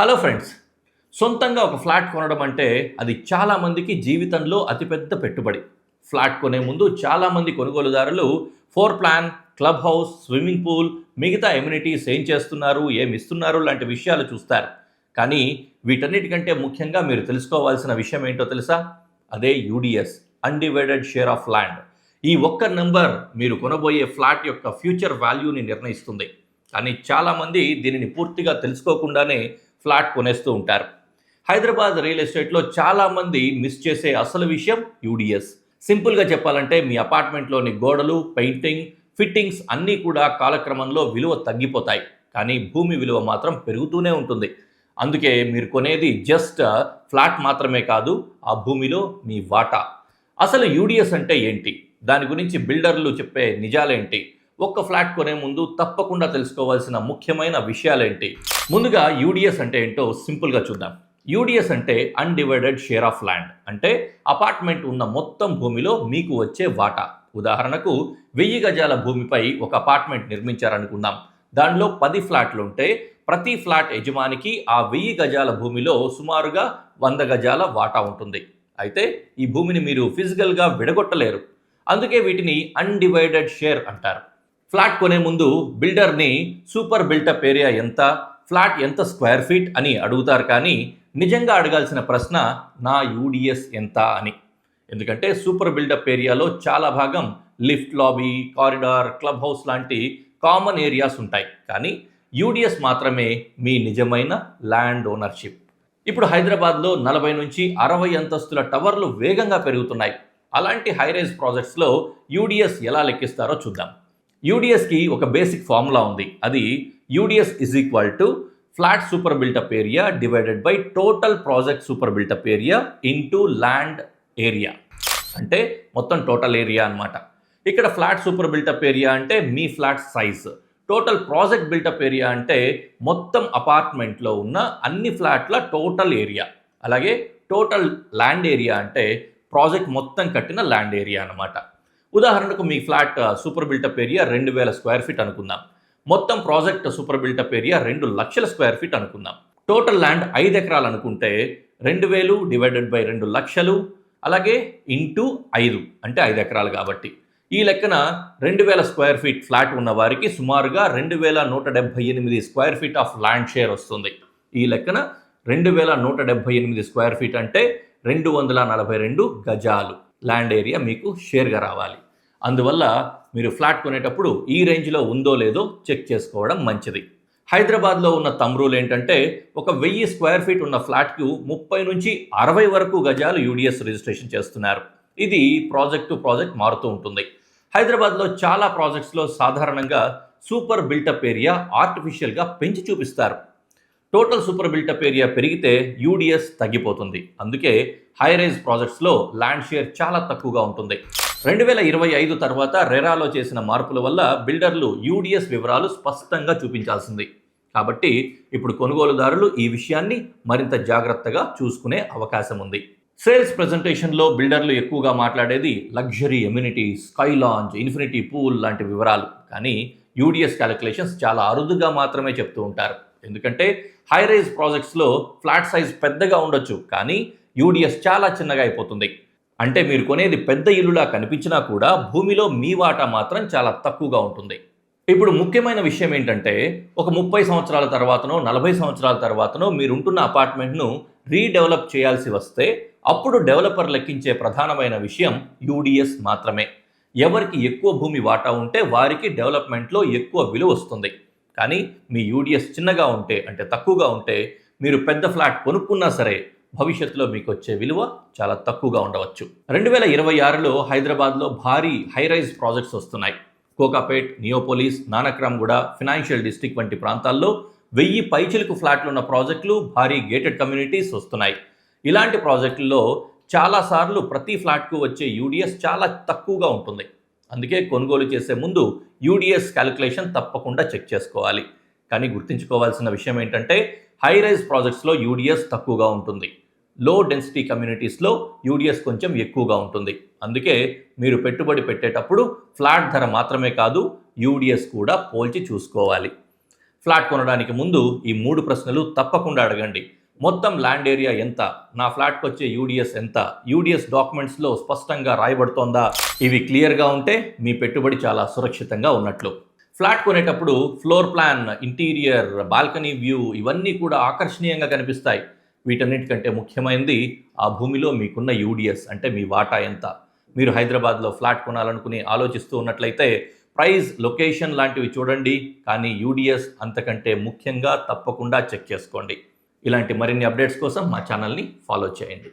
Hello friends. సొంతంగా ఒక flat కొనడం అంటే అది చాలామందికి జీవితంలో అతిపెద్ద పెట్టుబడి. ఫ్లాట్ కొనే ముందు చాలామంది కొనుగోలుదారులు floor plan, club house, swimming pool, మిగతా ఎమ్యూనిటీస్ ఏం చేస్తున్నారు, ఏమి ఇస్తున్నారు లాంటి విషయాలు చూస్తారు. కానీ వీటన్నిటికంటే ముఖ్యంగా మీరు తెలుసుకోవాల్సిన విషయం ఏంటో తెలుసా? అదే UDS, undivided share of land. ఈ ఒక్క నెంబర్ మీరు కొనబోయే ఫ్లాట్ యొక్క ఫ్యూచర్ వాల్యూని నిర్ణయిస్తుంది. కానీ చాలామంది దీనిని పూర్తిగా తెలుసుకోకుండానే ఫ్లాట్ కొనేస్తూ ఉంటారు. హైదరాబాద్ రియల్ ఎస్టేట్లో చాలామంది మిస్ చేసే అసలు విషయం యూడిఎస్. సింపుల్గా చెప్పాలంటే మీ అపార్ట్మెంట్లోని గోడలు, పెయింటింగ్, ఫిట్టింగ్స్ అన్నీ కూడా కాలక్రమంలో విలువ తగ్గిపోతాయి. కానీ భూమి విలువ మాత్రం పెరుగుతూనే ఉంటుంది. అందుకే మీరు కొనేది జస్ట్ ఫ్లాట్ మాత్రమే కాదు, ఆ భూమిలో మీ వాటా. అసలు యూడిఎస్ అంటే ఏంటి? దాని గురించి బిల్డర్లు చెప్పే నిజాలేంటి? ఒక్క ఫ్లాట్ కొనే ముందు తప్పకుండా తెలుసుకోవాల్సిన ముఖ్యమైన విషయాలేంటి? ముందుగా యూడిఎస్ అంటే ఏంటో సింపుల్గా చూద్దాం. యూడిఎస్ అంటే అన్డివైడెడ్ షేర్ ఆఫ్ ల్యాండ్. అంటే అపార్ట్మెంట్ ఉన్న మొత్తం భూమిలో మీకు వచ్చే వాటా. ఉదాహరణకు 1000 గజాల భూమిపై ఒక అపార్ట్మెంట్ నిర్మించారనుకుందాం. దానిలో 10 ఫ్లాట్లు ఉంటే ప్రతి ఫ్లాట్ యజమానికి ఆ 1000 గజాల భూమిలో సుమారుగా 100 గజాల వాటా ఉంటుంది. అయితే ఈ భూమిని మీరు ఫిజికల్గా విడగొట్టలేరు. అందుకే వీటిని అన్డివైడెడ్ షేర్ అంటారు. ఫ్లాట్ కొనే ముందు బిల్డర్ని సూపర్ బిల్టప్ ఏరియా ఎంత, ఫ్లాట్ ఎంత స్క్వేర్ ఫీట్ అని అడుగుతారు. కానీ నిజంగా అడగాల్సిన ప్రశ్న నా యూడిఎస్ ఎంత అని. ఎందుకంటే సూపర్ బిల్డప్ ఏరియాలో చాలా భాగం lift, lobby, corridor, club house లాంటి కామన్ ఏరియాస్ ఉంటాయి. కానీ యూడిఎస్ మాత్రమే మీ నిజమైన ల్యాండ్ ఓనర్షిప్. ఇప్పుడు హైదరాబాద్లో 40 నుంచి 60 అంతస్తుల టవర్లు వేగంగా పెరుగుతున్నాయి. అలాంటి హైరైజ్ ప్రాజెక్ట్స్లో యూడిఎస్ ఎలా లెక్కిస్తారో చూద్దాం. యూడిఎస్కి ఒక బేసిక్ ఫార్ములా ఉంది. అది UDS is equal to flat super built up area divided by total project super built up area into land area. అంటే మొత్తం టోటల్ ఏరియా అనమాట. ఇక్కడ ఫ్లాట్ సూపర్ బిల్టప్ ఏరియా అంటే మీ flat size, total project built up area అంటే మొత్తం అపార్ట్మెంట్లో ఉన్న అన్ని ఫ్లాట్ల టోటల్ ఏరియా. అలాగే టోటల్ ల్యాండ్ ఏరియా అంటే ప్రాజెక్ట్ మొత్తం కట్టిన ల్యాండ్ ఏరియా అనమాట. ఉదాహరణకు మీ flat super built up area 2000 square feet అనుకుందాం. మొత్తం ప్రాజెక్ట్ సూపర్ బిల్టప్ ఏరియా 2 లక్షల స్క్వేర్ ఫీట్ అనుకుందాం. టోటల్ ల్యాండ్ 5 ఎకరాలు అనుకుంటే 2000 డివైడెడ్ బై 2 లక్షలు, అలాగే ఇంటూ 5 అంటే 5 ఎకరాలు కాబట్టి. ఈ లెక్కన 2000 స్క్వేర్ ఫీట్ ఫ్లాట్ ఉన్న వారికి సుమారుగా 2178 square feet of land share వస్తుంది. ఈ లెక్కన 2178 స్క్వేర్ ఫీట్ అంటే 242 గజాలు ల్యాండ్ ఏరియా మీకు షేర్గా రావాలి. అందువల్ల మీరు ఫ్లాట్ కొనేటప్పుడు ఈ రేంజ్లో ఉందో లేదో చెక్ చేసుకోవడం మంచిది. హైదరాబాద్లో ఉన్న థంబ్ రూల్ ఏంటంటే ఒక 1000 స్క్వేర్ ఫీట్ ఉన్న ఫ్లాట్కు 30 నుంచి 60 వరకు గజాలు యూడిఎస్ రిజిస్ట్రేషన్ చేస్తున్నారు. ఇది ప్రాజెక్ట్ టు ప్రాజెక్ట్ మారుతూ ఉంటుంది. హైదరాబాద్లో చాలా ప్రాజెక్ట్స్లో సాధారణంగా సూపర్ బిల్టప్ ఏరియా ఆర్టిఫిషియల్గా పెంచి చూపిస్తారు. టోటల్ సూపర్ బిల్టప్ ఏరియా పెరిగితే యూడిఎస్ తగ్గిపోతుంది. అందుకే హైరైజ్ ప్రాజెక్ట్స్లో ల్యాండ్ షేర్ చాలా తక్కువగా ఉంటుంది. 2025 తర్వాత రెరాలో చేసిన మార్పుల వల్ల బిల్డర్లు యూడిఎస్ వివరాలు స్పష్టంగా చూపించాల్సింది. కాబట్టి ఇప్పుడు కొనుగోలుదారులు ఈ విషయాన్ని మరింత జాగ్రత్తగా చూసుకునే అవకాశం ఉంది. సేల్స్ ప్రెజెంటేషన్లో బిల్డర్లు ఎక్కువగా మాట్లాడేది luxury amenities, sky lounge, infinity pool లాంటి వివరాలు. కానీ యూడిఎస్ క్యాలిక్యులేషన్స్ చాలా అరుదుగా మాత్రమే చెప్తూ ఉంటారు. ఎందుకంటే హైరైజ్ ప్రాజెక్ట్స్లో ఫ్లాట్ సైజ్ పెద్దగా ఉండొచ్చు, కానీ యూడిఎస్ చాలా చిన్నగా అయిపోతుంది. అంటే మీరు కొనేది పెద్ద ఇల్లులా కనిపించినా కూడా భూమిలో మీ వాటా మాత్రం చాలా తక్కువగా ఉంటుంది. ఇప్పుడు ముఖ్యమైన విషయం ఏంటంటే ఒక 30 సంవత్సరాల తర్వాతనో 40 సంవత్సరాల తర్వాతనో మీరుంటున్న అపార్ట్మెంట్ను రీడెవలప్ చేయాల్సి వస్తే అప్పుడు డెవలపర్ లెక్కించే ప్రధానమైన విషయం యూడిఎస్ మాత్రమే. ఎవరికి ఎక్కువ భూమి వాటా ఉంటే వారికి డెవలప్మెంట్లో ఎక్కువ విలువ వస్తుంది. కానీ మీ యూడిఎస్ చిన్నగా ఉంటే, అంటే తక్కువగా ఉంటే, మీరు పెద్ద ఫ్లాట్ కొనుక్కున్నా సరే భవిష్యత్తులో మీకు వచ్చే విలువ చాలా తక్కువగా ఉండవచ్చు. 2026లో హైదరాబాద్లో భారీ హైరైజ్ ప్రాజెక్ట్స్ వస్తున్నాయి. Kokapet, Neopolis, Nanakramguda, financial district వంటి ప్రాంతాల్లో 1000 పైచిలుకు ఫ్లాట్లు ఉన్న ప్రాజెక్టులు, భారీ గేటెడ్ కమ్యూనిటీస్ వస్తున్నాయి. ఇలాంటి ప్రాజెక్టుల్లో చాలాసార్లు ప్రతి ఫ్లాట్కు వచ్చే యూడిఎస్ చాలా తక్కువగా ఉంటుంది. అందుకే కొనుగోలు చేసే ముందు యూడిఎస్ క్యాలిక్యులేషన్ తప్పకుండా చెక్ చేసుకోవాలి. కానీ గుర్తుంచుకోవాల్సిన విషయం ఏంటంటే హైరైజ్ ప్రాజెక్ట్స్లో యూడిఎస్ తక్కువగా ఉంటుంది. లో డెన్సిటీ కమ్యూనిటీస్లో యూడిఎస్ కొంచెం ఎక్కువగా ఉంటుంది. అందుకే మీరు పెట్టుబడి పెట్టేటప్పుడు ఫ్లాట్ ధర మాత్రమే కాదు, యూడిఎస్ కూడా పోల్చి చూసుకోవాలి. ఫ్లాట్ కొనడానికి ముందు ఈ 3 ప్రశ్నలు తప్పకుండా అడగండి. మొత్తం ల్యాండ్ ఏరియా ఎంత? నా ఫ్లాట్కి వచ్చే యూడిఎస్ ఎంత? యూడిఎస్ డాక్యుమెంట్స్లో స్పష్టంగా రాయబడుతోందా? ఇవి క్లియర్గా ఉంటే మీ పెట్టుబడి చాలా సురక్షితంగా ఉన్నట్లు. ఫ్లాట్ కొనేటప్పుడు floor plan, interior, balcony view ఇవన్నీ కూడా ఆకర్షణీయంగా కనిపిస్తాయి. వీటన్నిటికంటే ముఖ్యమైనది ఆ భూమిలో మీకున్న యూడిఎస్ అంటే మీ వాటా ఎంత. మీరు హైదరాబాద్లో ఫ్లాట్ కొనాలనుకుని ఆలోచిస్తూ ఉన్నట్లయితే ప్రైస్, లొకేషన్ లాంటివి చూడండి, కానీ యూడిఎస్ అంతకంటే ముఖ్యంగా తప్పకుండా చెక్ చేసుకోండి. ఇలాంటి మరిన్ని అప్డేట్స్ కోసం మా ఛానల్ని ఫాలో చేయండి.